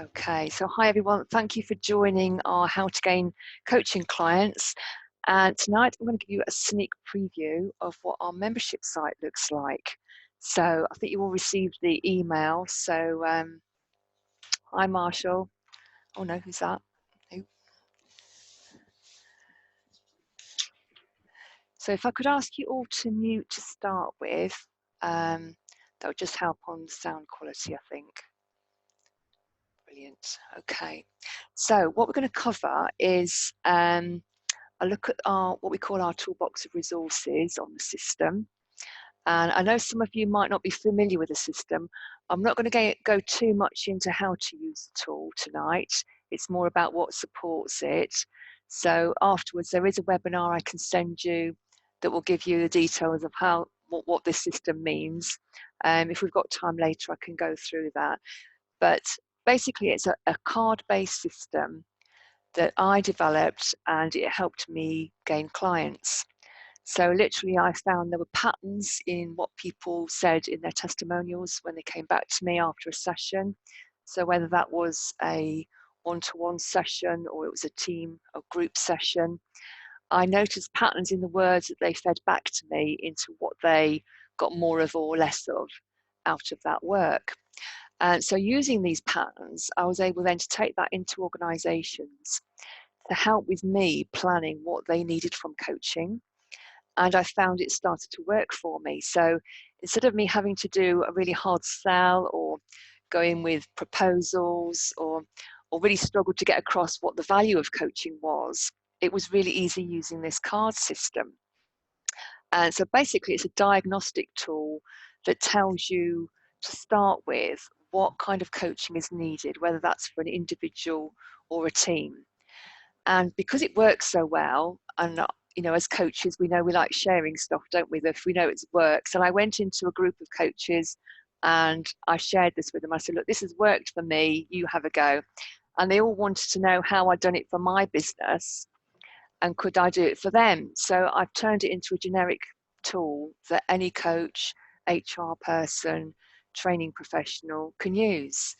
Okay, so hi everyone. Thank you for joining our How to Gain Coaching clients. And tonight I'm going to give you a sneak preview of what our membership site looks like. So I think you all received the email. So hi Marshall. Oh no, who's that? Who? So if I could ask you all to mute to start with, that would just help on sound quality, I think. Brilliant. Okay. So what we're going to cover is a look at our what we call our toolbox of resources on the system. And I know some of you might not be familiar with the system. I'm not going to go too much into how to use the tool tonight. It's more about what supports it. So afterwards, there is a webinar I can send you that will give you the details of what this system means. If we've got time later, I can go through that. But basically, it's a card-based system that I developed, and it helped me gain clients. So literally I found there were patterns in what people said in their testimonials when they came back to me after a session. So whether that was a one-to-one session or it was a team or group session, I noticed patterns in the words that they fed back to me into what they got more of or less of out of that work. And so using these patterns, I was able then to take that into organizations to help with me planning what they needed from coaching. And I found it started to work for me. So instead of me having to do a really hard sell or go in with proposals or really struggle to get across what the value of coaching was, it was really easy using this card system. And so basically it's a diagnostic tool that tells you to start with what kind of coaching is needed, whether that's for an individual or a team. And because it works so well, and as coaches, we know we like sharing stuff, don't we? If we know it works. And I went into a group of coaches and I shared this with them. I said, look, this has worked for me, you have a go. And they all wanted to know how I'd done it for my business and could I do it for them. So I've turned it into a generic tool that any coach, HR person, training professional can use.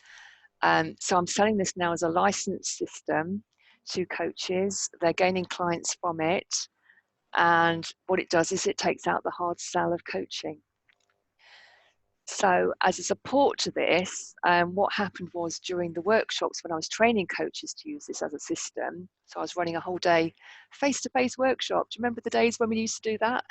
So I'm selling this now as a licensed system to coaches. They're gaining clients from it. And what it does is it takes out the hard sell of coaching. So as a support to this, what happened was during the workshops when I was training coaches to use this as a system, so I was running a whole day face-to-face workshop. Do you remember the days when we used to do that?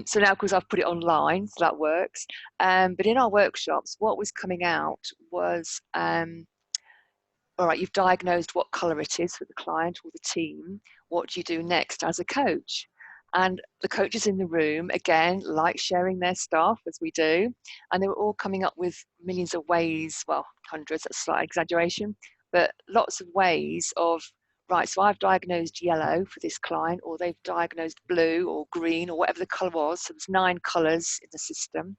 So now, of course, I've put it online, so that works. But in our workshops, what was coming out was, all right, you've diagnosed what colour it is for the client or the team. What do you do next as a coach? And the coaches in the room, again, like sharing their stuff as we do. And they were all coming up with millions of ways, well, hundreds, that's a slight exaggeration, but lots of ways of, right, so I've diagnosed yellow for this client, or they've diagnosed blue or green or whatever the colour was. So there's 9 colours in the system.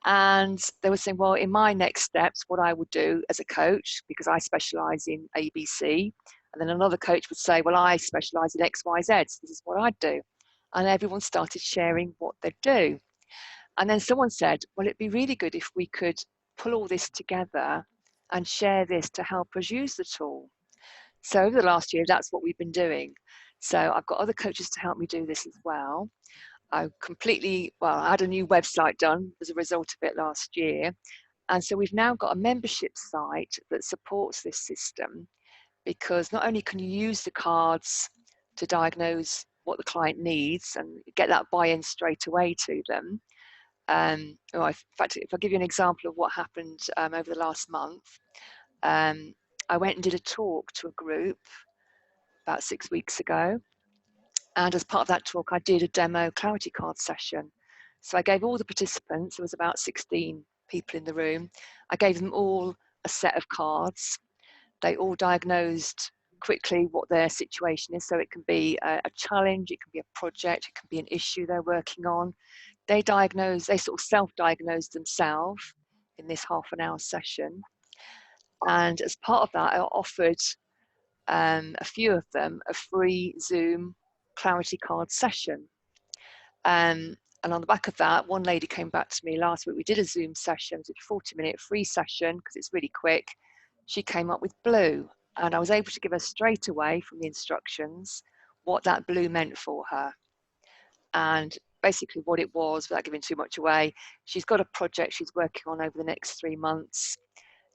And they were saying, well, in my next steps, what I would do as a coach, because I specialize in ABC. And then another coach would say, well, I specialize in XYZ, so this is what I'd do. And everyone started sharing what they'd do. And then someone said, well, it'd be really good if we could pull all this together and share this to help us use the tool. So over the last year, that's what we've been doing. So I've got other coaches to help me do this as well. I had a new website done as a result of it last year. And so we've now got a membership site that supports this system, because not only can you use the cards to diagnose what the client needs and get that buy-in straight away to them. In fact, if I give you an example of what happened over the last month, I went and did a talk to a group about 6 weeks ago. And as part of that talk, I did a demo clarity card session. So I gave all the participants, there was about 16 people in the room, I gave them all a set of cards. They all diagnosed quickly what their situation is. So it can be a challenge, it can be a project, it can be an issue they're working on. They sort of self-diagnosed themselves in this half an hour session. And as part of that, I offered a few of them a free Zoom clarity card session. And on the back of that, one lady came back to me last week. We did a Zoom session, it was a 40-minute free session because it's really quick. She came up with blue, and I was able to give her straight away from the instructions what that blue meant for her. And basically what it was, without giving too much away, she's got a project she's working on over the next 3 months.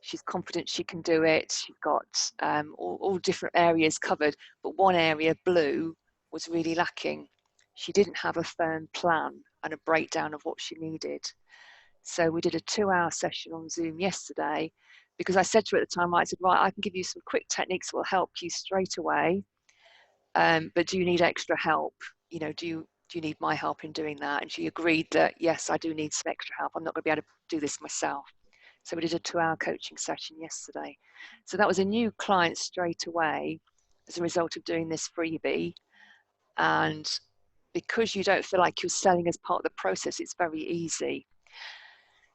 She's confident she can do it. She's got all different areas covered, but one area, blue, was really lacking. She didn't have a firm plan and a breakdown of what she needed. So we did a 2-hour session on Zoom yesterday, because I said to her at the time, I said, right, I can give you some quick techniques that will help you straight away, but do you need extra help? You know, do you need my help in doing that? And she agreed that, yes, I do need some extra help. I'm not going to be able to do this myself. So we did a 2-hour coaching session yesterday. So that was a new client straight away as a result of doing this freebie. And because you don't feel like you're selling as part of the process, it's very easy.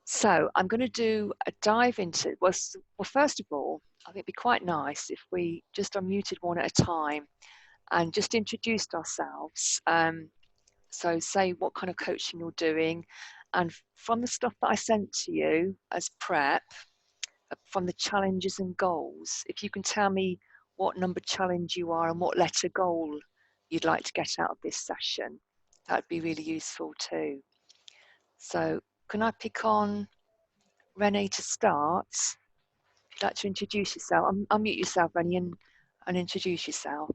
So I'm going to do a dive into, well, first of all, I think it'd be quite nice if we just unmuted one at a time and just introduced ourselves. So say what kind of coaching you're doing, and from the stuff that I sent to you as prep, from the challenges and goals, if you can tell me what number challenge you are and what letter goal you'd like to get out of this session, that'd be really useful too. So can I pick on Renee to start? If you'd like to introduce yourself, unmute yourself, Renee, and introduce yourself.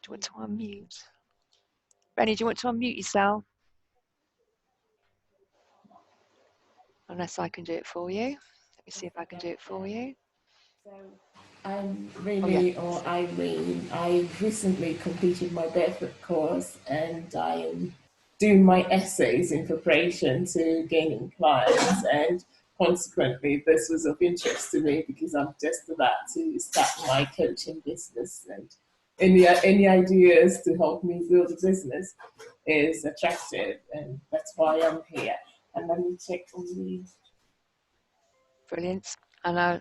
Do you want to unmute? Rennie, do you want to unmute yourself? Unless I can do it for you. Let me see if I can do it for you. So I'm Renee, or Irene. I recently completed my barefoot course, and I am doing my essays in preparation to gaining clients, and consequently this was of interest to me because I'm just about to start my coaching business, and any ideas to help me build a business is attractive, and that's why I'm here. And let me check on the... Brilliant. And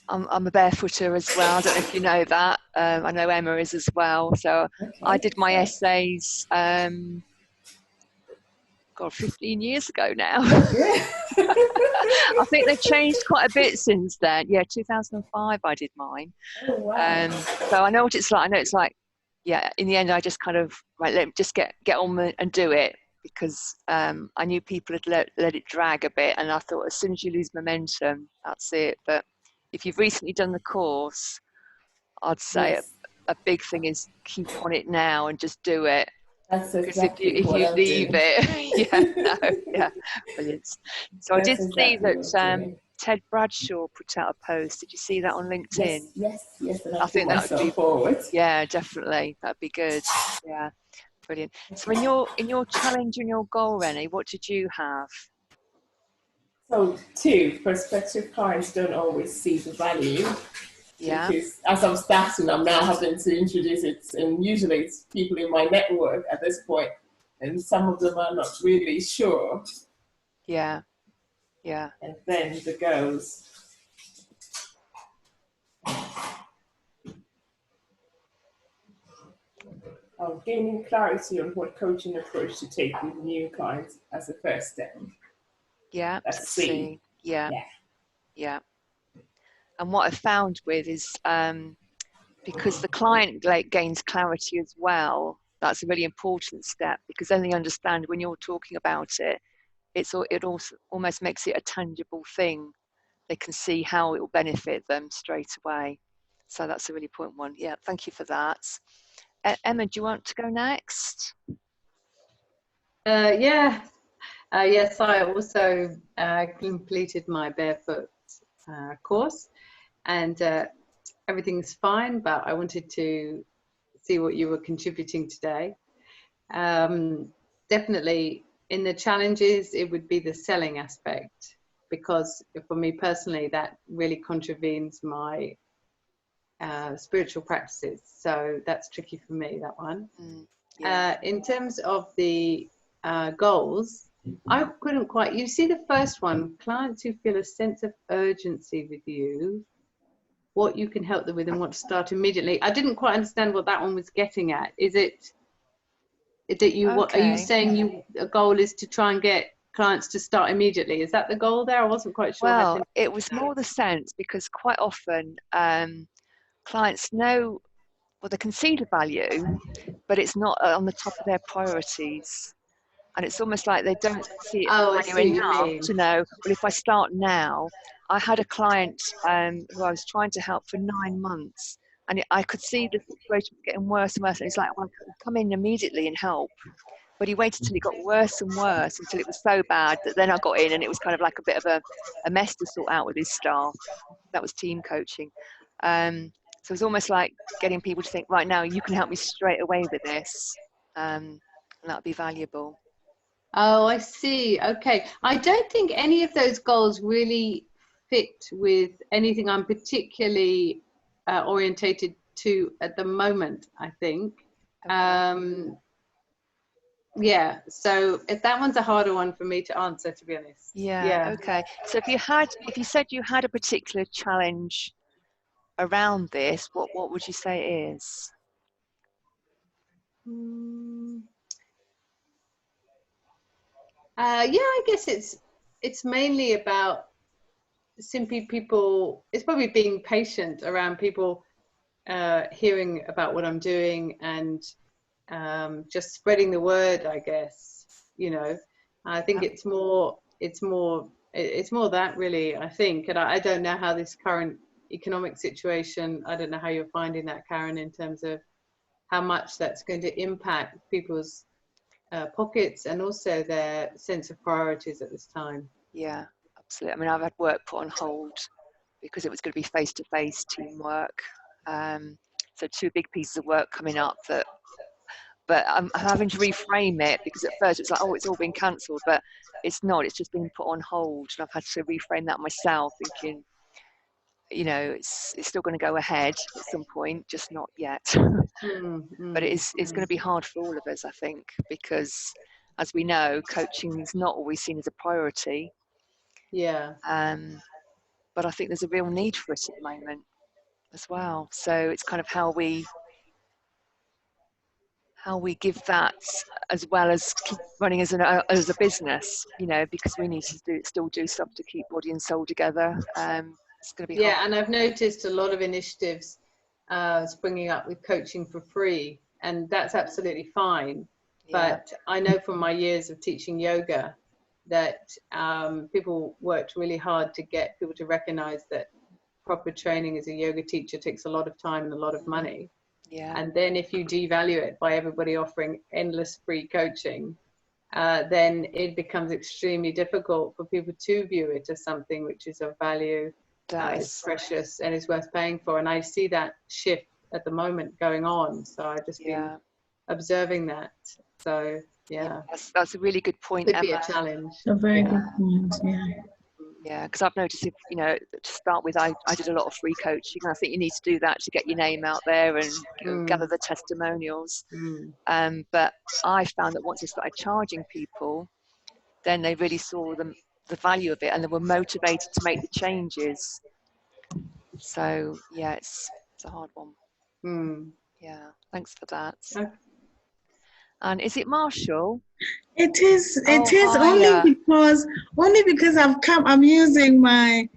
I'm a barefooter as well. I don't know if you know that. I know Emma is as well. So okay, I did my essays 15 years ago now. Yeah. I think they've changed quite a bit since then. Yeah, 2005 I did mine. Oh, wow. So I know what it's like. I know it's like, yeah, in the end I just kind of, right, let me just get on and do it, because I knew people had let it drag a bit, and I thought as soon as you lose momentum, that's it. But if you've recently done the course, I'd say Yes. a big thing is keep on it now and just do it. That's Because exactly if you leave doing. it, yeah, no, yeah, brilliant. So I did see that Ted Bradshaw put out a post. Did you see that on LinkedIn? Yes, and I think that would be forward. Yeah, definitely, that'd be good. Yeah, brilliant. So in your challenge and your goal, Rennie, what did you have? So 2, prospective clients don't always see the value. Yeah. Because as I'm starting, I'm now having to introduce it, and usually it's people in my network at this point, and some of them are not really sure. Yeah. Yeah. And then the goals. Gaining clarity on what coaching approach to take with new clients as a first step. Yeah. That's C. Yeah. Yeah. And what I found with is because the client gains clarity as well, that's a really important step, because then they understand when you're talking about it, it also almost makes it a tangible thing. They can see how it will benefit them straight away. So that's a really important one. Yeah, thank you for that. Emma, do you want to go next? Yes, I also completed my barefoot course, and everything's fine, but I wanted to see what you were contributing today. Definitely in the challenges, it would be the selling aspect, because for me personally, that really contravenes my spiritual practices. So that's tricky for me, that one. Yeah. In terms of the goals, I couldn't quite, you see the first one, clients who feel a sense of urgency with you what you can help them with and what to start immediately. I didn't quite understand what that one was getting at. Is it that you, what are you Okay. saying, a goal is to try and get clients to start immediately? Is that the goal there? I wasn't quite sure how Well, to. it was more the sense because quite often clients know, well, they can see the value, but it's not on the top of their priorities. And it's almost like they don't see it Oh, I value see what you enough mean. to know, well, if I start now, I had a client who I was trying to help for 9 months, and I could see the situation was getting worse and worse. And it's like, well, I could come in immediately and help. But he waited till it got worse and worse until it was so bad that then I got in, and it was kind of like a bit of a mess to sort out with his staff. That was team coaching. So it was almost like getting people to think, right now, you can help me straight away with this. And that would be valuable. Oh, I see. Okay. I don't think any of those goals really fit with anything I'm particularly orientated to at the moment, I think. Okay. Yeah, so that one's a harder one for me to answer, to be honest. Yeah, Yeah. okay. So if you said you had a particular challenge around this, what would you say it is? Mm, yeah, I guess it's mainly about simply people. It's probably being patient around people hearing about what I'm doing and just spreading the word, I guess. You know, I think Yeah, it's more that really, I think. And I don't know how this current economic situation, I don't know how you're finding that, Karen, in terms of how much that's going to impact people's pockets and also their sense of priorities at this time. yeah, absolutely. I mean, I've had work put on hold because it was going to be face-to-face teamwork. So two big pieces of work coming up but I'm having to reframe it because at first it's like, oh, it's all been cancelled, but it's not. It's just been put on hold, and I've had to reframe that myself, thinking, it's still going to go ahead at some point, just not yet. Mm, But mm, it's going to mm. be hard for all of us, I think, because as we know, coaching is not always seen as a priority. Yeah. But I think there's a real need for it at the moment as well. So it's kind of how we give that as well as keep running as a business, because we need to still do stuff to keep body and soul together. It's going to be hard. Yeah, and I've noticed a lot of initiatives springing up with coaching for free, and that's absolutely fine. Yeah, But I know from my years of teaching yoga that people worked really hard to get people to recognize that proper training as a yoga teacher takes a lot of time and a lot of money. yeah, And then if you devalue it by everybody offering endless free coaching, then it becomes extremely difficult for people to view it as something which is of value, is does. precious, and is worth paying for. And I see that shift at the moment going on. So I've just been Yeah, observing that. So yeah, yeah, that's a really good point, could be a Emma. challenge. A very Yeah. good point. Yeah. Yeah, because I've noticed if, to start with, I did a lot of free coaching. I think you need to do that to get your name out there and gather Mm, the testimonials. mm. But I found that once I started charging people, then they really saw the value of it and they were motivated to make the changes. So yeah, it's a hard one. Mm. Yeah, thanks for that. Okay. And is it Marshall? It is. Oh, It is hi. only because I'm using my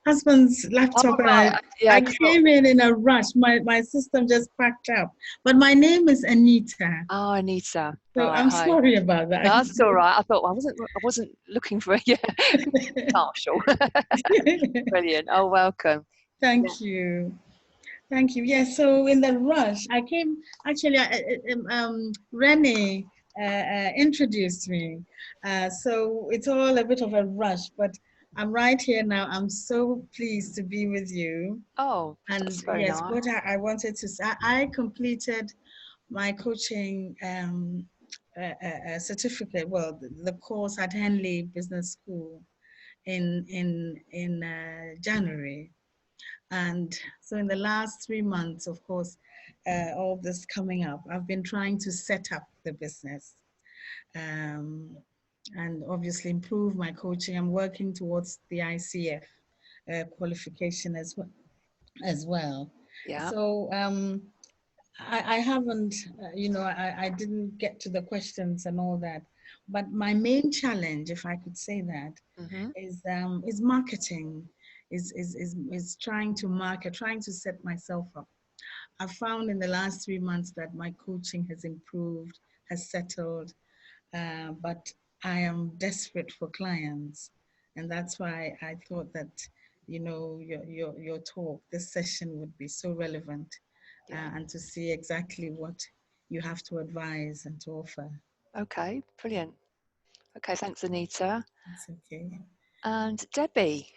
husband's Oh, laptop, and right. Yeah, I because came in a rush. My system just packed up. But my name is Anita, oh, Anita. so Right, I'm hi. sorry about that. No, that's all right. I thought I wasn't looking for yeah, Marshall. Brilliant. Oh, welcome. Yeah. Thank you. Thank you. Yes. So in the rush, I came. Actually, Renee introduced me. So it's all a bit of a rush, but I'm right here now. I'm so pleased to be with you. Oh, And that's very yes, nice. what I wanted to say, I completed my coaching certificate. Well, the course at Henley Business School in January. And so in the last 3 months, of course, all this coming up, I've been trying to set up the business um, and obviously improve my coaching. I'm working towards the ICF qualification as well. as well. Yeah. So I haven't, I didn't get to the questions and all that. But my main challenge, if I could say that, Mm-hmm. is marketing, is trying to market, trying to set myself up. I've found in the last 3 months that my coaching has improved, has settled, but I am desperate for clients, and that's why I thought that your talk, this session would be so relevant, Yeah. and to see exactly what you have to advise and to offer. Okay, brilliant. Okay, thanks, Anita. It's okay. And Debbie,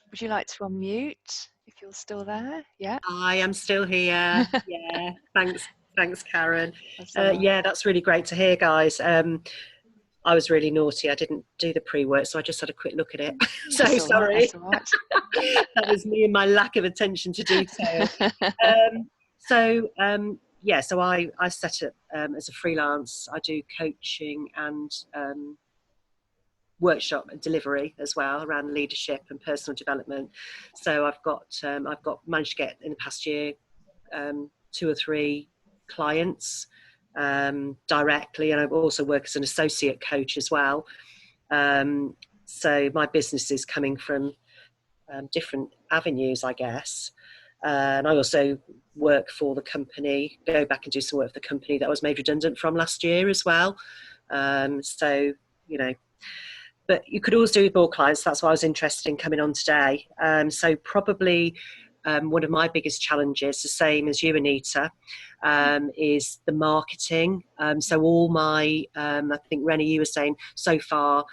would you like to unmute if you're still there? Yeah. I am still here. Yeah, thanks, Karen. That's all right. Yeah, that's really great to hear, guys. I was really naughty. I didn't do the pre-work, so I just had a quick look at it. So That's all right. sorry. That's all right. That was me and my lack of attention to detail. Yeah, so I set up as a freelance. I do coaching and workshop and delivery as well around leadership and personal development. So I've got managed to get in the past year 2 or 3 clients directly, and I also work as an associate coach as well. So my business is coming from different avenues, I guess. And I also work for the company, go back and do some work for the company that I was made redundant from last year as well. So, you know, but you could always do with more clients. That's why I was interested in coming on today. So probably one of my biggest challenges, the same as you, Anita, is the marketing. So all my, I think Rennie, you were saying so far,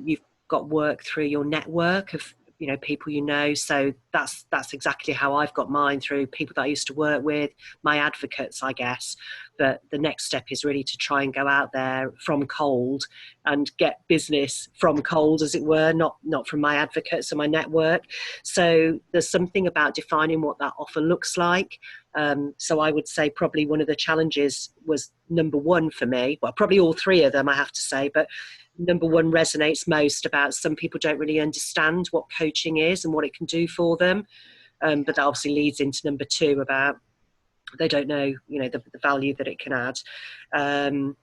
you've got work through your network of people so that's exactly how I've got mine, through people that I used to work with, my advocates, I guess. But the next step is really to try and go out there from cold and get business from cold, as it were, not from my advocates and my network. So there's something about defining what that offer looks like. So I would say probably one of the challenges was number one for me, well, probably all 3 of them, I have to say, but number one resonates most about some people don't really understand what coaching is and what it can do for them. But that obviously leads into number 2 about they don't know, the value that it can add. And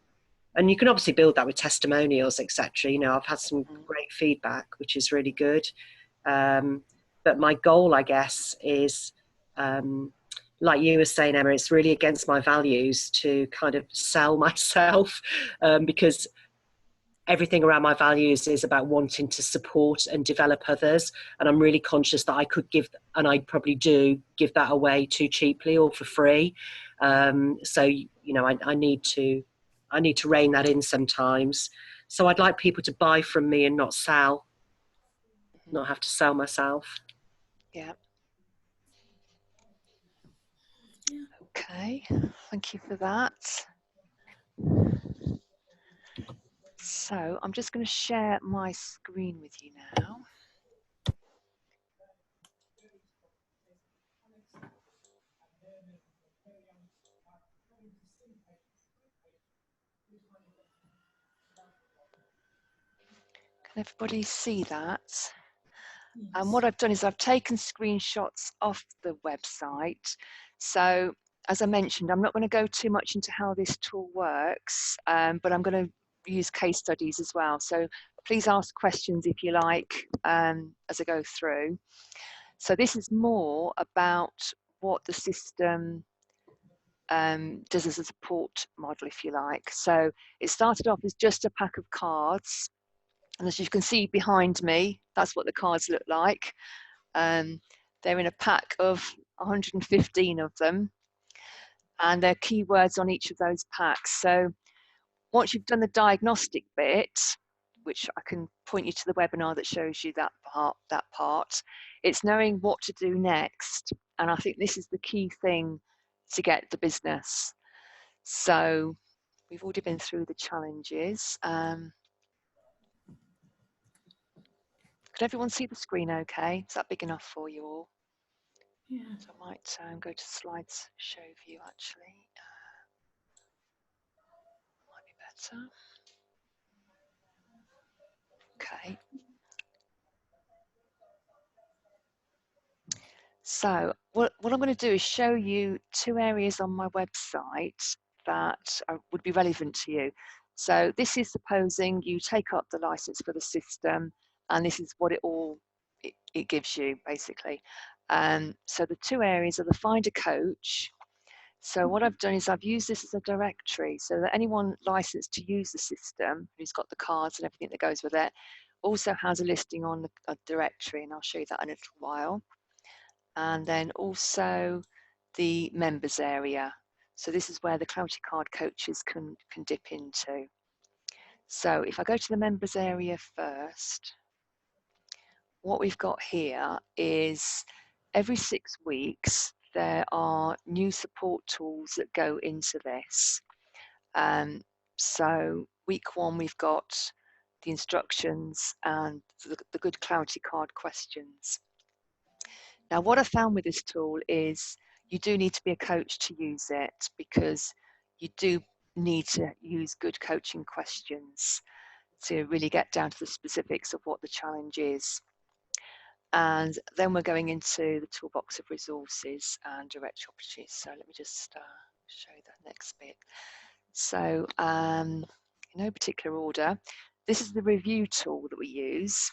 you can obviously build that with testimonials, etc. I've had some great feedback, which is really good. But my goal, I guess, is like you were saying, Emma, it's really against my values to kind of sell myself, because everything around my values is about wanting to support and develop others. And I'm really conscious that I could give, and I probably do, give that away too cheaply or for free. So, I need to rein that in sometimes. So I'd like people to buy from me and not sell, not have to sell myself. Yeah. Okay, thank you for that. So I'm just going to share my screen with you now. Can everybody see that? And what I've done is I've taken screenshots off the website. So as I mentioned, I'm not going to go too much into how this tool works, but I'm going to use case studies as well. So please ask questions if you like as I go through. So this is more about what the system does as a support model, if you like. So it started off as just a pack of cards. And as you can see behind me, that's what the cards look like. They're in a pack of 115 of them, and there are keywords on each of those packs. So once you've done the diagnostic bit, which I can point you to the webinar that shows you that part, it's knowing what to do next. And I think this is the key thing to get the business. So we've already been through the challenges. Could everyone see the screen okay? Is that big enough for you all? Yeah. So I might go to slides show view actually. Might be better. Okay. So what I'm going to do is show you 2 areas on my website that would be relevant to you. So this is supposing you take up the license for the system, and this is what it gives you basically. So the 2 areas are the Find a Coach. So what I've done is I've used this as a directory so that anyone licensed to use the system, who's got the cards and everything that goes with it, also has a listing on a directory, and I'll show you that in a little while. And then also the members area. So this is where the Clarity Card coaches can dip into. So if I go to the members area first, what we've got here is every 6 weeks, there are new support tools that go into this. So week 1, we've got the instructions and the good Clarity Card questions. Now, what I found with this tool is you do need to be a coach to use it, because you do need to use good coaching questions to really get down to the specifics of what the challenge is. And then we're going into the toolbox of resources and direct opportunities. So let me just show you that next bit. So in no particular order, this is the review tool that we use.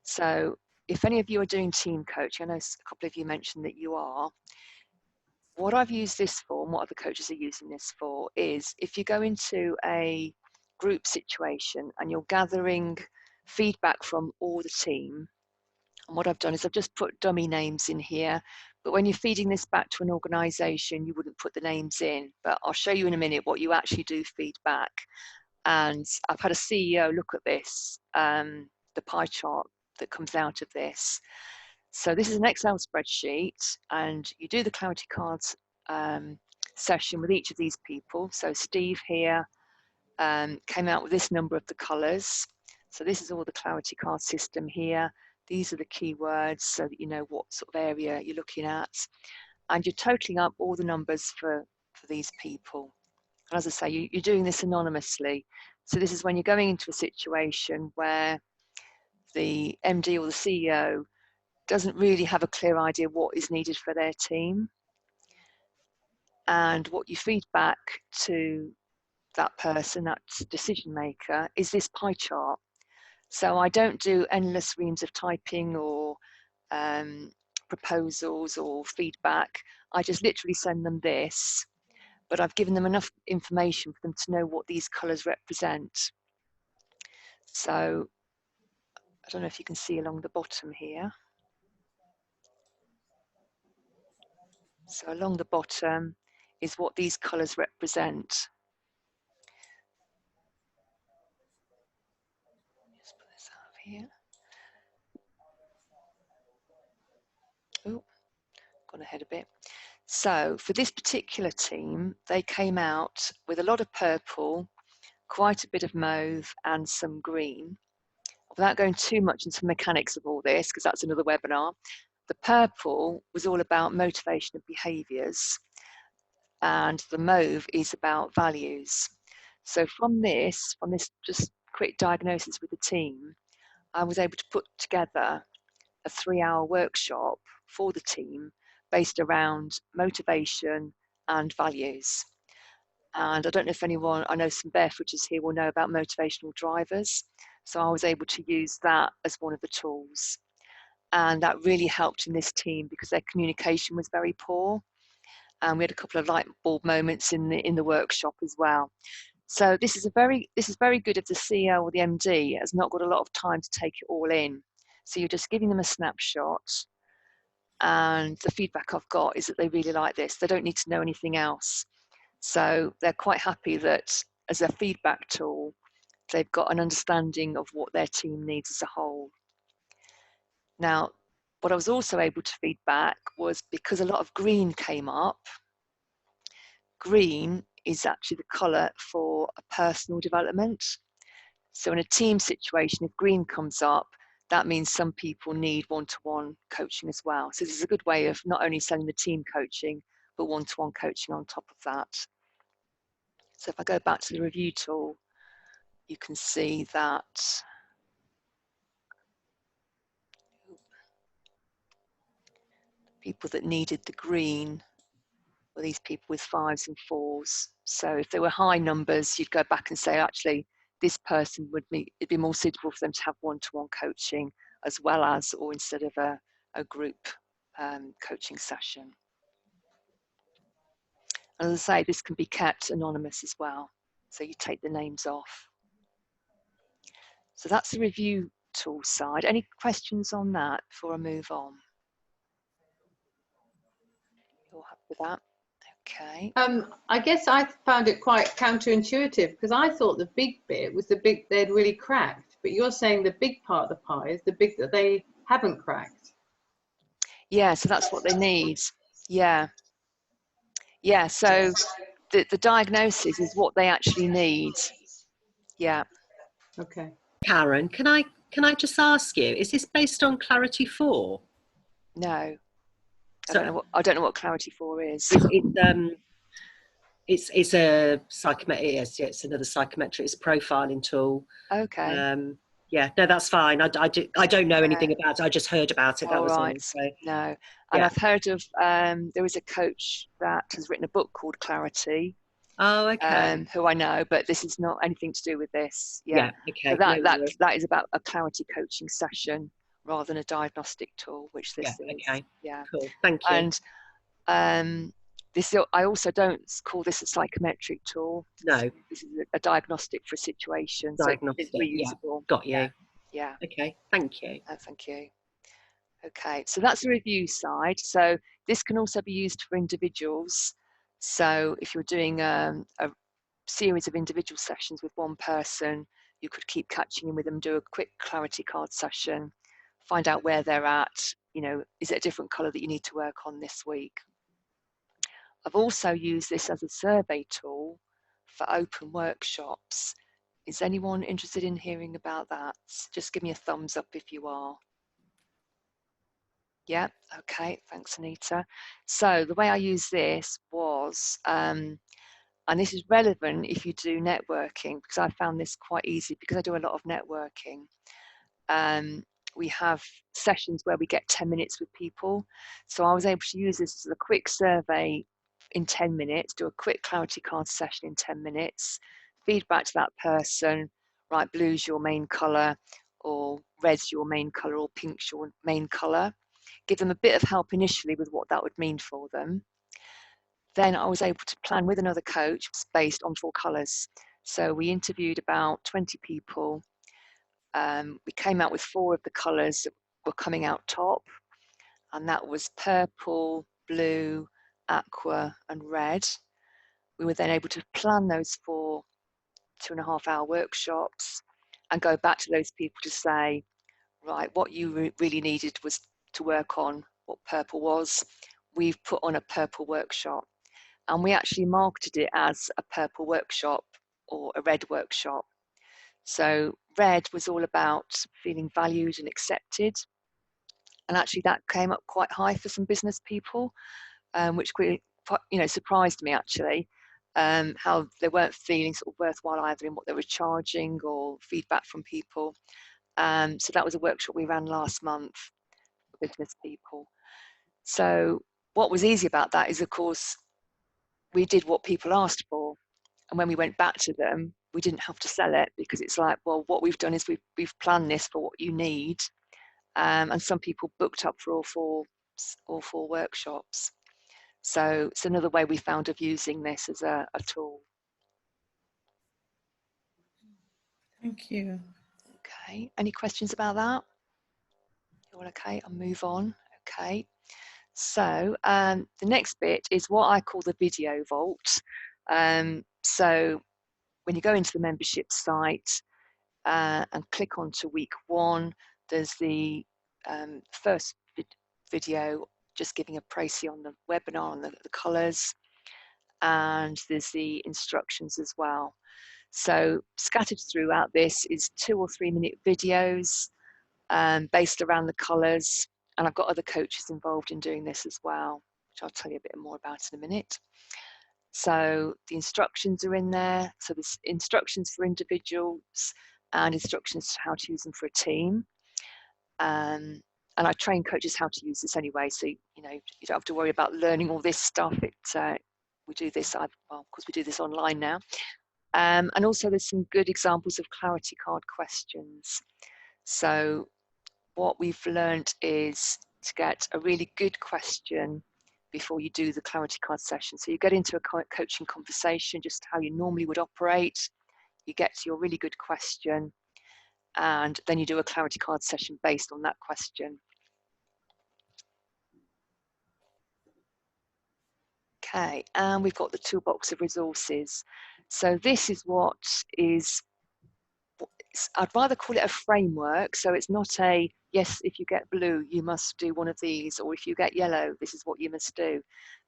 So if any of you are doing team coaching, I know a couple of you mentioned that you are. What I've used this for, and what other coaches are using this for, is if you go into a group situation and you're gathering feedback from all the team, and what I've done is I've just put dummy names in here, but when you're feeding this back to an organization, you wouldn't put the names in, but I'll show you in a minute what you actually do feed back. And I've had a CEO look at this, the pie chart that comes out of this. So this is an Excel spreadsheet, and you do the Clarity Cards session with each of these people. So Steve here came out with this number of the colours. So this is all the Clarity Card system here. These are the keywords so that you know what sort of area you're looking at. And you're totaling up all the numbers for these people. And as I say, you're doing this anonymously. So this is when you're going into a situation where the MD or the CEO doesn't really have a clear idea what is needed for their team. And what you feed back to that person, that decision maker, is this pie chart. So I don't do endless reams of typing or proposals or feedback. I just literally send them this, but I've given them enough information for them to know what these colours represent. So I don't know if you can see along the bottom here. So along the bottom is what these colours represent. Just put this out here. Oh, gone ahead a bit. So for this particular team, they came out with a lot of purple, quite a bit of mauve, and some green. Without going too much into the mechanics of all this, because that's another webinar, the purple was all about motivation of behaviours, and the mauve is about values. So from this just quick diagnosis with the team, I was able to put together a 3-hour workshop for the team based around motivation and values. And I don't know if anyone, I know some barefooters here will know about motivational drivers. So I was able to use that as one of the tools. And that really helped in this team because their communication was very poor. And we had a couple of light bulb moments in the workshop as well. So this is very good if the CEO or the MD has not got a lot of time to take it all in. So you're just giving them a snapshot, and the feedback I've got is that they really like this. They don't need to know anything else. So they're quite happy that as a feedback tool, they've got an understanding of what their team needs as a whole. Now, what I was also able to feed back was because a lot of green came up, green is actually the colour for a personal development. So in a team situation, if green comes up, that means some people need one-to-one coaching as well. So this is a good way of not only selling the team coaching, but one-to-one coaching on top of that. So if I go back to the review tool, you can see that people that needed the green were these people with 5s and 4s. So if there were high numbers, you'd go back and say, actually, this person it'd be more suitable for them to have one-to-one coaching as well as, or instead of a group coaching session. And as I say, this can be kept anonymous as well. So you take the names off. So that's the review tool side. Any questions on that before I move on? You're happy with that? Okay. I guess I found it quite counterintuitive because I thought the big bit was the bit they'd really cracked, but you're saying the big part of the pie is the bit that they haven't cracked. Yeah, so that's what they need. Yeah. Yeah, so the diagnosis is what they actually need. Yeah. Okay. Karen, can I just ask you, is this based on Clarity 4? No. So I don't know what Clarity 4 is. it's a psychometric. It's another psychometric. It's a profiling tool. Okay. Yeah, no, that's fine. I don't know anything about it. I just heard about it. That All was all. right. So, No. And yeah. I've heard of there is a coach that has written a book called Clarity. Oh, okay. Who I know, but this is not anything to do with this. Yeah. So Okay. No worries. that is about a clarity coaching session rather than a diagnostic tool, which this Yeah. is. Okay. Yeah. Cool. Thank you. And this, I also don't call this a psychometric tool. No. This is a diagnostic for a situation, Diagnostic. so it's reusable. Yeah. Got you. Yeah. Okay. Thank you. Thank you. Okay, so that's the review side. So this can also be used for individuals. So if you're doing a series of individual sessions with one person, you could keep catching in with them, do a quick clarity card session, find out where they're at, you know, is it a different colour that you need to work on this week? I've also used this as a survey tool for open workshops. Is anyone interested in hearing about that? Just give me a thumbs up if you are. Yeah, okay, thanks Anita. So the way I used this was, and this is relevant if you do networking, because I found this quite easy because I do a lot of networking. We have sessions where we get 10 minutes with people. So I was able to use this as a quick survey in 10 minutes, do a quick clarity card session in 10 minutes, feedback to that person, right, blue's your main colour, or red's your main colour, or pink's your main colour. Give them a bit of help initially with what that would mean for them. Then I was able to plan with another coach based on 4 colours. So we interviewed about 20 people. We came out with 4 of the colours that were coming out top, and that was purple, blue, aqua, and red. We were then able to plan those 4 2.5-hour workshops and go back to those people to say, right, what you really needed was to work on what purple was. We've put on a purple workshop, and we actually marketed it as a purple workshop or a red workshop. So red was all about feeling valued and accepted, and actually that came up quite high for some business people, which surprised me actually, how they weren't feeling sort of worthwhile either in what they were charging or feedback from people. So that was a workshop we ran last month for business people. So what was easy about that is, of course, we did what people asked for. And when we went back to them, we didn't have to sell it, because it's like, well, what we've done is we've planned this for what you need. And some people booked up for all four workshops. So it's another way we found of using this as a tool. Thank you. Okay, any questions about that? You're okay, I'll move on. Okay, so the next bit is what I call the video vault. So when you go into the membership site and click onto week 1, there's the first video just giving a précis on the webinar on the colours, and there's the instructions as well. So scattered throughout this is 2 or 3 minute videos based around the colours, and I've got other coaches involved in doing this as well, which I'll tell you a bit more about in a minute. So the instructions are in there. So there's instructions for individuals and instructions to how to use them for a team. And I train coaches how to use this anyway, so you don't have to worry about learning all this stuff. We do this, well, of course we do this online now. And also there's some good examples of clarity card questions. So what we've learned is to get a really good question before you do the clarity card session. So you get into a coaching conversation, just how you normally would operate. You get to your really good question, and then you do a clarity card session based on that question. Okay, and we've got the toolbox of resources. So this is what is, I'd rather call it a framework. So it's not a, yes, if you get blue, you must do one of these, or if you get yellow, this is what you must do.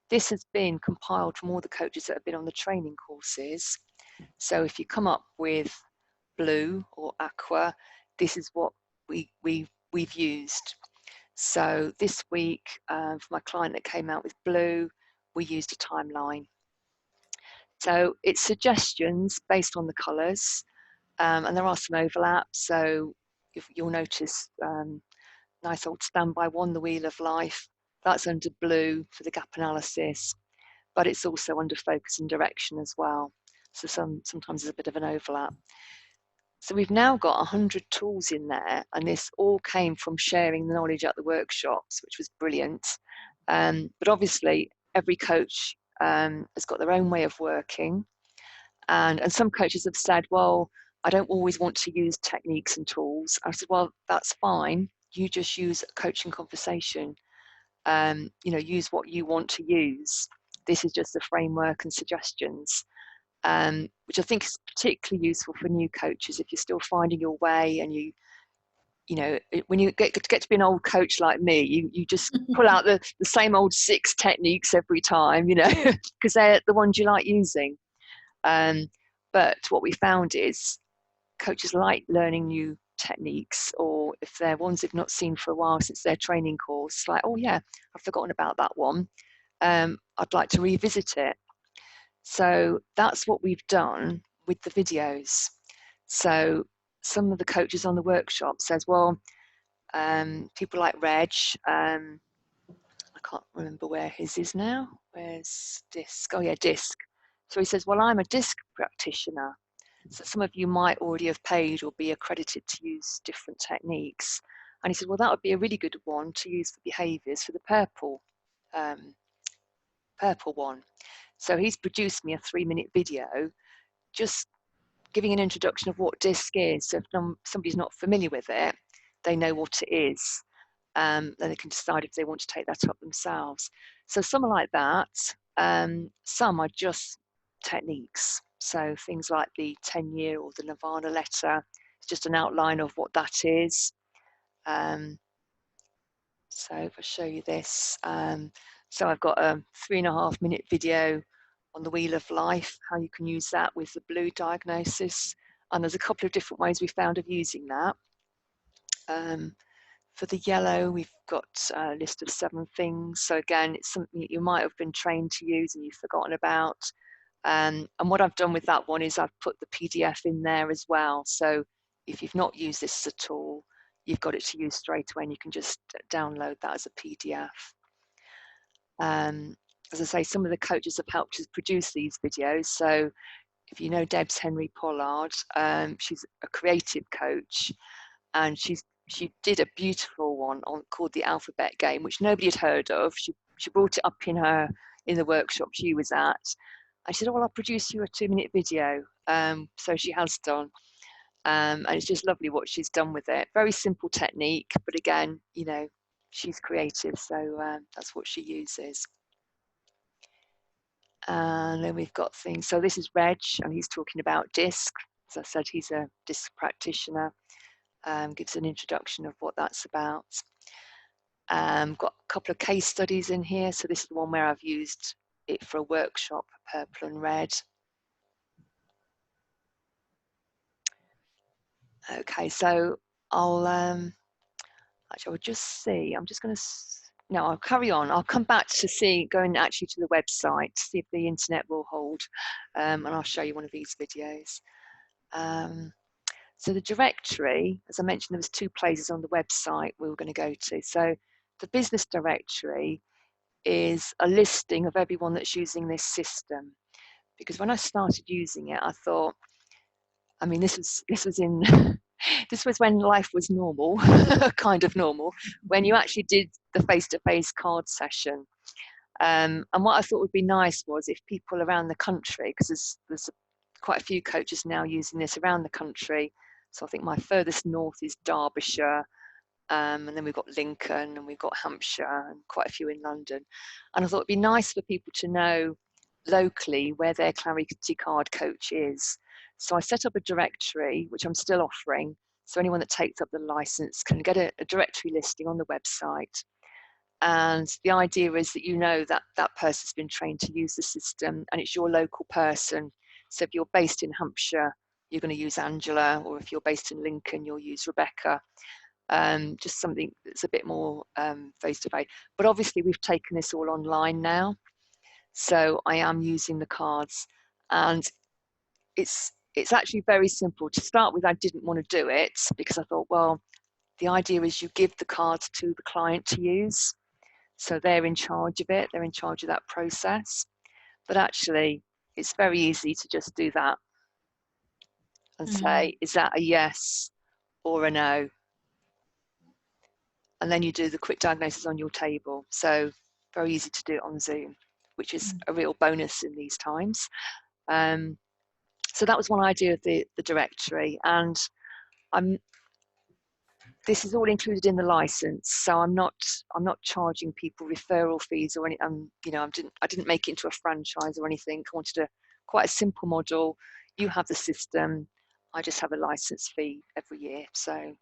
This has been compiled from all the coaches that have been on the training courses. So if you come up with blue or aqua, this is what we've used. So this week, for my client that came out with blue, we used a timeline. So it's suggestions based on the colours, and there are some overlaps. So if you'll notice, nice old standby one, the wheel of life, that's under blue for the gap analysis, but it's also under focus and direction as well. So sometimes there's a bit of an overlap. So we've now got 100 tools in there, and this all came from sharing the knowledge at the workshops, which was brilliant. But obviously, every coach has got their own way of working, and some coaches have said, well, I don't always want to use techniques and tools. I said, well, that's fine. You just use a coaching conversation. Use what you want to use. This is just a framework and suggestions. Which I think is particularly useful for new coaches if you're still finding your way, and when you get to be an old coach like me, you just pull out the same old 6 techniques every time, because they're the ones you like using. But what we found is coaches like learning new techniques, or if they're ones they've not seen for a while since their training course, like, oh yeah, I've forgotten about that one. I'd like to revisit it. So that's what we've done with the videos. So some of the coaches on the workshop says, well, people like Reg, I can't remember where his is now. Where's Disc? Oh yeah, Disc. So he says, well, I'm a Disc practitioner. So some of you might already have paid or be accredited to use different techniques. And he said, well, that would be a really good one to use for behaviours for the purple one. So he's produced me a 3-minute video just giving an introduction of what DISC is. So if somebody's not familiar with it, they know what it is. Then they can decide if they want to take that up themselves. So some are like that. Some are just techniques. So things like the 10-year or the Nirvana letter. It's just an outline of what that is. So if I show you this, so I've got a 3.5-minute video on the wheel of life, how you can use that with the blue diagnosis. And there's a couple of different ways we found of using that. For the yellow, we've got a list of 7 things. So again, it's something that you might have been trained to use and you've forgotten about. And what I've done with that one is I've put the PDF in there as well. So if you've not used this at all, you've got it to use straight away and you can just download that as a PDF. As I say, some of the coaches have helped us produce these videos. So if you know Debs Henry Pollard, she's a creative coach, and she did a beautiful one called The Alphabet Game, which nobody had heard of. She brought it up in the workshop she was at. I said, oh, well, I'll produce you a 2-minute video. So she has done. And it's just lovely what she's done with it. Very simple technique, but again, she's creative, so that's what she uses. And then we've got things. So this is Reg, and he's talking about DISC. As I said, he's a DISC practitioner. Gives an introduction of what that's about. Got a couple of case studies in here. So this is the one where I've used it for a workshop, purple and red. Okay, so I'll just see. I'm just going to, no, I'll carry on. I'll come back to going actually to the website to see if the internet will hold, and I'll show you one of these videos. So the directory, as I mentioned, there was 2 places on the website we were going to go to. So the business directory is a listing of everyone that's using this system. Because when I started using it, I thought, I mean, this was in this was when life was normal, kind of normal, when you actually did the face-to-face card session. And what I thought would be nice was if people around the country, because there's quite a few coaches now using this around the country. So I think my furthest north is Derbyshire, and then we've got Lincoln and we've got Hampshire and quite a few in London. And I thought it'd be nice for people to know locally where their Clarity Card coach is. So I set up a directory, which I'm still offering. So anyone that takes up the license can get a directory listing on the website. And the idea is that you know that that person's been trained to use the system and it's your local person. So if you're based in Hampshire, you're going to use Angela, or if you're based in Lincoln, you'll use Rebecca. Just something that's a bit more face-to-face. But obviously we've taken this all online now. So I am using the cards, and it's actually very simple. To start with, I didn't want to do it because I thought, well, the idea is you give the cards to the client to use. So they're in charge of it. They're in charge of that process. But actually, it's very easy to just do that and say, is that a yes or a no? And then you do the quick diagnosis on your table. So very easy to do it on Zoom, which is a real bonus in these times. So that was one idea of the directory. And this is all included in the license, so I'm not charging people referral fees or any. I didn't make it into a franchise or anything. I wanted quite a simple model. You have the system. I just have a license fee every year. So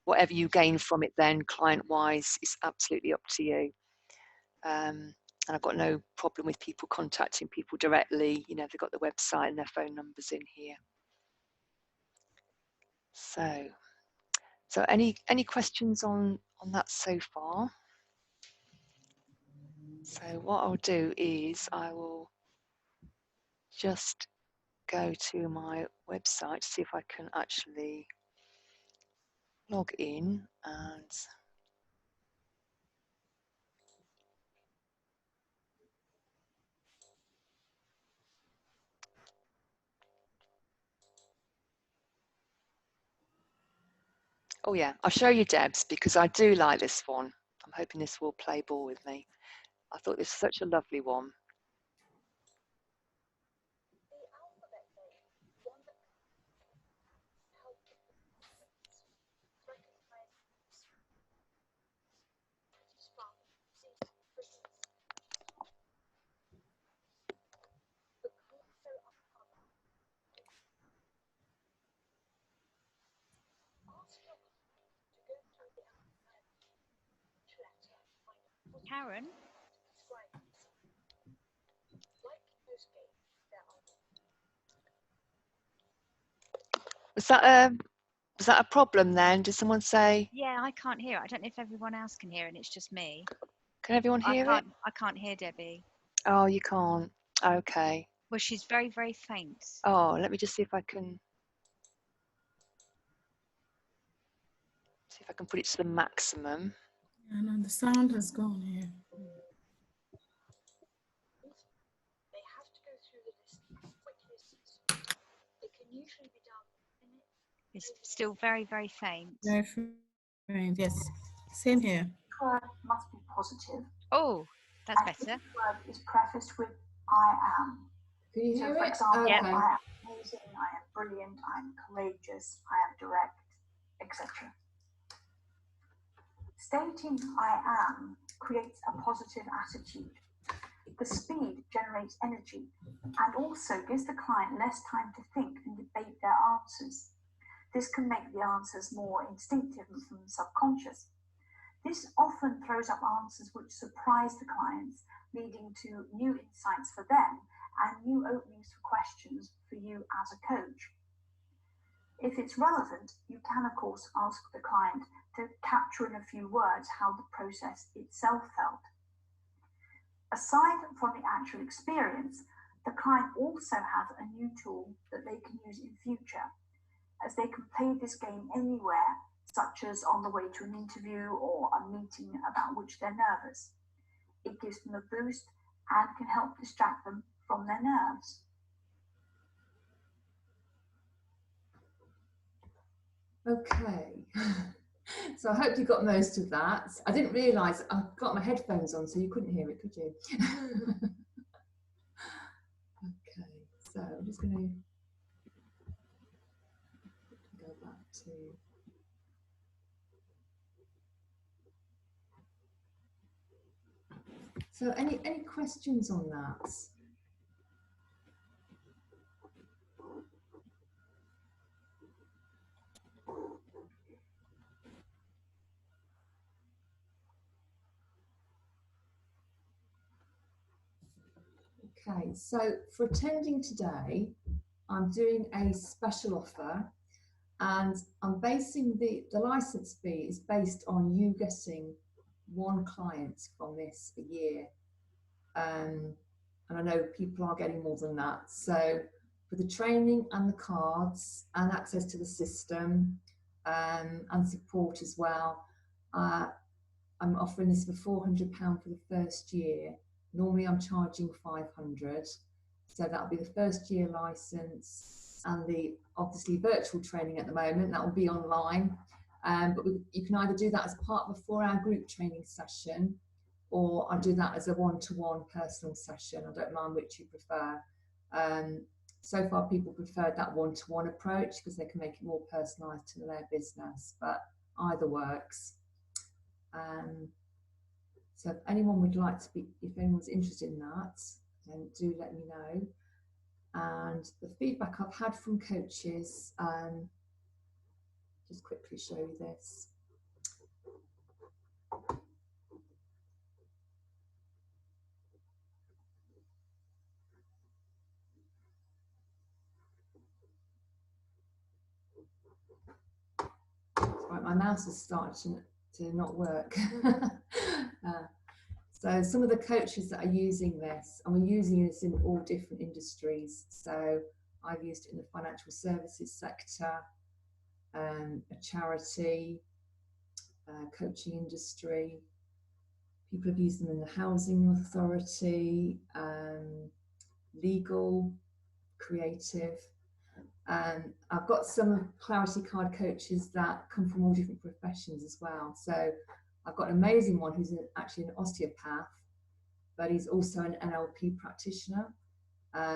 whatever you gain from it, then client-wise, is absolutely up to you. And I've got no problem with people contacting people directly. They've got the website and their phone numbers in here. So any questions on that so far? So what I'll do is I will just go to my website to see if I can actually log in and oh yeah, I'll show you Deb's because I do like this one. I'm hoping this will play ball with me. I thought this was such a lovely one. Karen? Was that a problem then? Did someone say? Yeah, I can't hear it. I don't know if everyone else can hear it and it's just me. Can everyone hear it? I can't hear Debbie. Oh, you can't. Okay. Well, she's very, very faint. Oh, let me just see if I can put it to the maximum. And the sound has gone here. It's still very, very faint. Very faint, yes. Same here. The word must be positive. Oh, that's and better. Each word is prefaced with I am. Can you hear for it? example, Yep. I am amazing, I am brilliant, I am courageous, I am direct, etc. Stating I am creates a positive attitude. The speed generates energy and also gives the client less time to think and debate their answers. This can make the answers more instinctive and from the subconscious. This often throws up answers which surprise the clients, leading to new insights for them and new openings for questions for you as a coach. If it's relevant, you can of course ask the client to capture in a few words how the process itself felt. Aside from the actual experience, the client also has a new tool that they can use in future, as they can play this game anywhere, such as on the way to an interview or a meeting about which they're nervous. It gives them a boost and can help distract them from their nerves. Okay. So I hope you got most of that. I didn't realise I've got my headphones on, so you couldn't hear it, could you? Okay, so I'm just going to go back to... So any questions on that? Okay, so for attending today, I'm doing a special offer, and I'm basing the license fee is based on you getting one client from this a year. And I know people are getting more than that. So for the training and the cards and access to the system and support as well, I'm offering this for £400 for the first year. Normally I'm charging £500. So that'll be the first year license and the obviously virtual training at the moment. That will be online. But you can either do that as part of a 4-hour group training session, or I do that as a one-to-one personal session. I don't mind which you prefer. So far people preferred that one-to-one approach because they can make it more personalised to their business, but either works. So if anyone would like to be, if anyone's interested in that, then do let me know. And the feedback I've had from coaches, just quickly show you this. Right, my mouse has started to not work. So some of the coaches that are using this, and we're using this in all different industries. So I've used it in the financial services sector, a charity, coaching industry. People have used them in the housing authority, legal, creative. I've got some Clarity Card coaches that come from all different professions as well. So I've got an amazing one who's actually an osteopath, but he's also an NLP practitioner.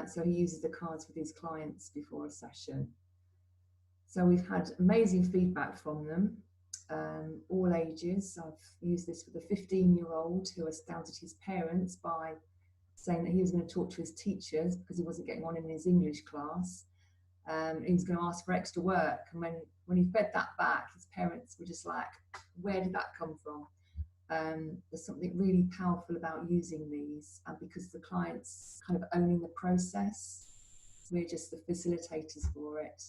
So he uses the cards with his clients before a session. So we've had amazing feedback from them, all ages. I've used this with a 15-year-old who astounded his parents by saying that he was going to talk to his teachers because he wasn't getting on in his English class. He was going to ask for extra work, and when he fed that back, his parents were just like, where did that come from? There's something really powerful about using these, and because the client's kind of owning the process, we're just the facilitators for it.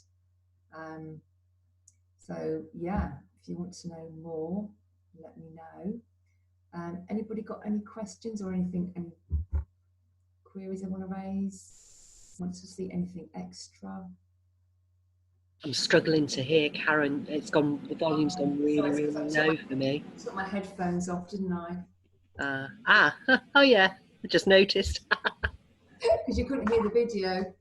So yeah, if you want to know more, let me know. Anybody got any questions or anything, any queries they want to raise? Want to see anything extra? I'm struggling to hear Karen. It's gone. The volume's gone really low for me. I took my headphones off, didn't I? Oh yeah, I just noticed. Because you couldn't hear the video.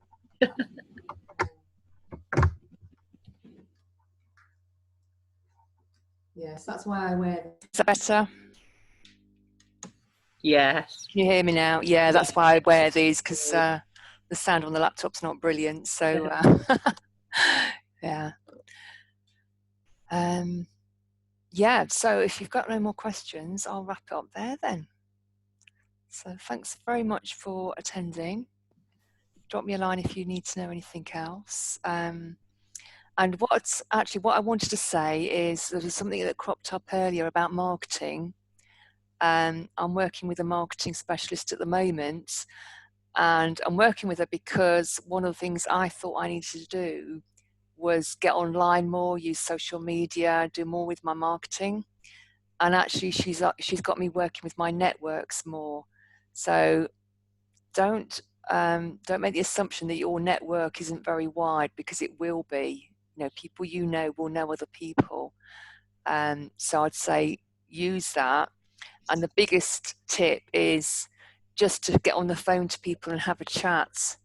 Yes, that's why I wear them. Is that better? Yes. Can you hear me now? Yeah, that's why I wear these, because the sound on the laptop's not brilliant. So yeah. Yeah, so if you've got no more questions, I'll wrap it up there then. So thanks very much for attending. Drop me a line if you need to know anything else. And what I wanted to say is there was something that cropped up earlier about marketing. I'm working with a marketing specialist at the moment, and I'm working with her because one of the things I thought I needed to do was get online more, use social media, do more with my marketing. And actually she's got me working with my networks more. So don't make the assumption that your network isn't very wide, because it will be. You know, people you know will know other people. So I'd say use that. And the biggest tip is just to get on the phone to people and have a chat.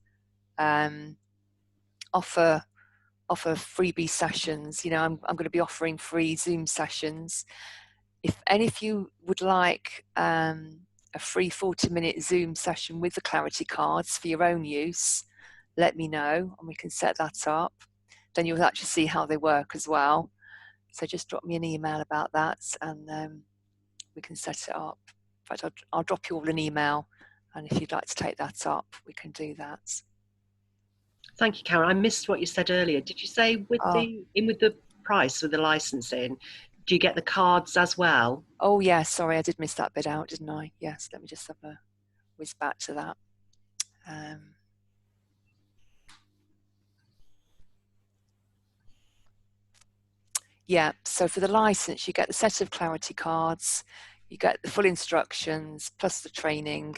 Offer freebie sessions. You know, I'm going to be offering free Zoom sessions. If you would like a free 40-minute Zoom session with the clarity cards for your own use, let me know and we can set that up. Then you'll actually see how they work as well. So just drop me an email about that and we can set it up. In fact, I'll drop you all an email, and if you'd like to take that up, we can do that. Thank you, Karen. I missed what you said earlier. Did you say with the price with the licensing, do you get the cards as well? Oh yeah, sorry, I did miss that bit out, didn't I? Yes, let me just have a whiz back to that. Yeah, so for the license, you get the set of clarity cards, you get the full instructions, plus the training,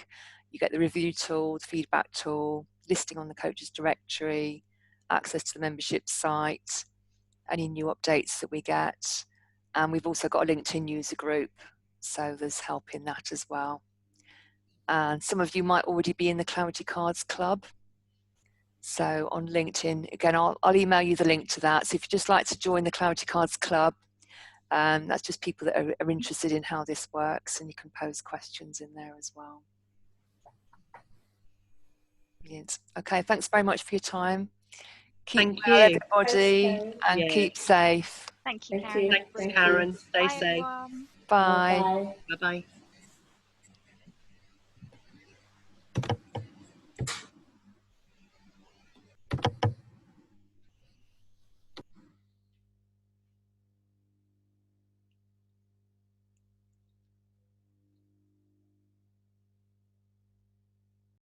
you get the review tool, the feedback tool, listing on the coaches directory, access to the membership site, any new updates that we get. And we've also got a LinkedIn user group, so there's help in that as well. And some of you might already be in the Clarity Cards Club. So on LinkedIn, again, I'll email you the link to that. So if you'd just like to join the Clarity Cards Club, that's just people that are interested in how this works, and you can pose questions in there as well. Brilliant. Okay, thanks very much for your time. Keep well, everybody, and keep safe. Thank you, Thank Karen. you. Thanks, Karen. Stay Bye, safe. everyone. Bye. Bye-bye.